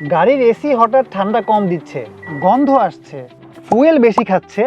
গাড়ির এসি হঠাৎ ঠান্ডা কম দিচ্ছে, গন্ধ আসছে, ফুয়েল বেশি খাচ্ছে,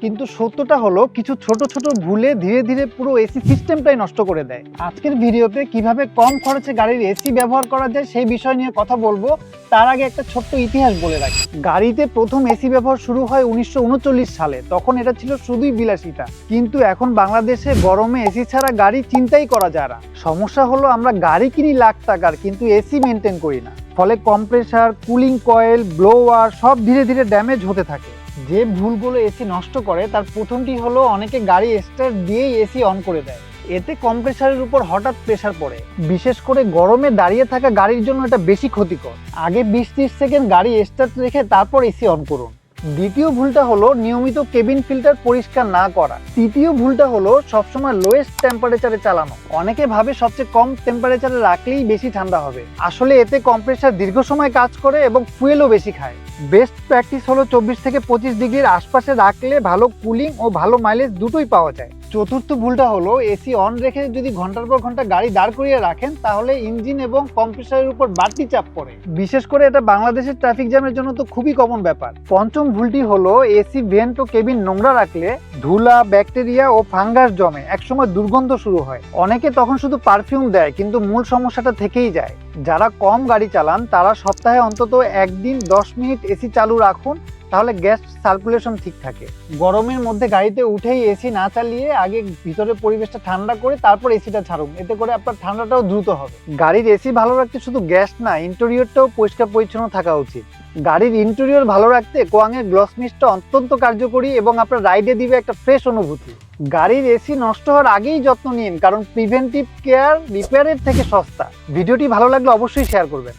কিন্তু সত্যটা হলো কিছু ছোট ছোট ভুলে ধীরে ধীরে পুরো এসি সিস্টেমটাই নষ্ট করে দেয়। আজকের ভিডিওতে কিভাবে কম খরচে গাড়ির এসি ব্যবহার করা যায় সেই বিষয় নিয়ে কথা বলবো। তার আগে একটা ছোট্ট ইতিহাস বলে রাখি। গাড়িতে প্রথম এসি ব্যবহার শুরু হয় 1939 সালে। তখন এটা ছিল শুধুই বিলাসিতা, কিন্তু এখন বাংলাদেশে গরমে এসি ছাড়া গাড়ি চিন্তাই করা যায় না। সমস্যা হলো আমরা গাড়ি কিনি লাখ টাকার, কিন্তু এসি মেনটেন করি না। ফলে কম্প্রেসার, কুলিং কয়েল, ব্লোয়ার সব ধীরে ধীরে ড্যামেজ হতে থাকে। যে ভুলগুলো এসি নষ্ট করে তার প্রথমটি হলো অনেকে গাড়ি স্টার্ট দিয়েই এসি অন করে দেয়। এতে কম্প্রেসারের উপর হঠাৎ প্রেসার পড়ে। বিশেষ করে গরমে দাঁড়িয়ে থাকা গাড়ির জন্য এটা বেশি ক্ষতিকর। আগে 20-30 সেকেন্ড গাড়ি স্টার্ট রেখে তারপর এসি অন করুন। দ্বিতীয় ভুলটা হলো নিয়মিত কেবিন ফিল্টার পরিষ্কার না করা। তৃতীয় ভুলটা হলো সবসময় লোয়েস্ট টেম্পারেচারে চালানো। অনেকে ভাবে সবচেয়ে কম টেম্পারেচারে রাখলেই বেশি ঠান্ডা হবে। আসলে এতে কম্প্রেসার দীর্ঘ সময় কাজ করে এবং ফুয়েলও বেশি খায়। বেস্ট প্র্যাকটিস হলো 24 থেকে 25 ডিগ্রির আশপাশে রাখলে ভালো কুলিং ও ভালো মাইলেজ দুটোই পাওয়া যায়। চতুর্থ ভুলটা হলো এসি অন রেখে যদি ঘন্টার পর ঘন্টা গাড়ি দাঁড় করিয়ে রাখেন তাহলে ইঞ্জিন এবং কম্প্রেসারের উপর বাড়তি চাপ পড়ে। বিশেষ করে এটা বাংলাদেশের ট্রাফিক জ্যামের জন্য তো খুবই কমন ব্যাপার। পঞ্চম ভুলটি হলো এসি ভেন্ট ও কেবিন নোংরা রাখলে ধুলা, ব্যাকটেরিয়া ও ফাঙ্গাস জমে, একসময় দুর্গন্ধ শুরু হয়। অনেকে তখন শুধু পারফিউম দেয়, কিন্তু মূল সমস্যাটা থেকেই যায়। যারা কম গাড়ি চালান তারা সপ্তাহে অন্তত একদিন 10 মিনিট এসি চালু রাখুন, তাহলে গ্যাস সার্কুলেশন ঠিক থাকে। গরমের মধ্যে গাড়িতে উঠেই এসি না চালিয়ে আগে ভিতরে পরিবেশটা ঠান্ডা করে তারপর এসিটা ছাড়ুন, এতে করে আপনার ঠান্ডাটাও দ্রুত হবে। গাড়ির এসি ভালো রাখতে শুধু গ্যাস না, ইন্টেরিয়রটাও পরিষ্কার পরিচ্ছন্ন থাকা উচিত। গাড়ির ইন্টেরিয়র ভালো রাখতে কোয়াংয়ের গ্লস মিস্টটা অত্যন্ত কার্যকরী এবং আপনার রাইডে দিবে একটা ফ্রেশ অনুভূতি। গাড়ির এসি নষ্ট হওয়ার আগেই যত্ন নিন, কারণ প্রিভেন্টিভ কেয়ার রিপেয়ারের থেকে সস্তা। ভিডিওটি ভালো লাগলে অবশ্যই শেয়ার করবেন।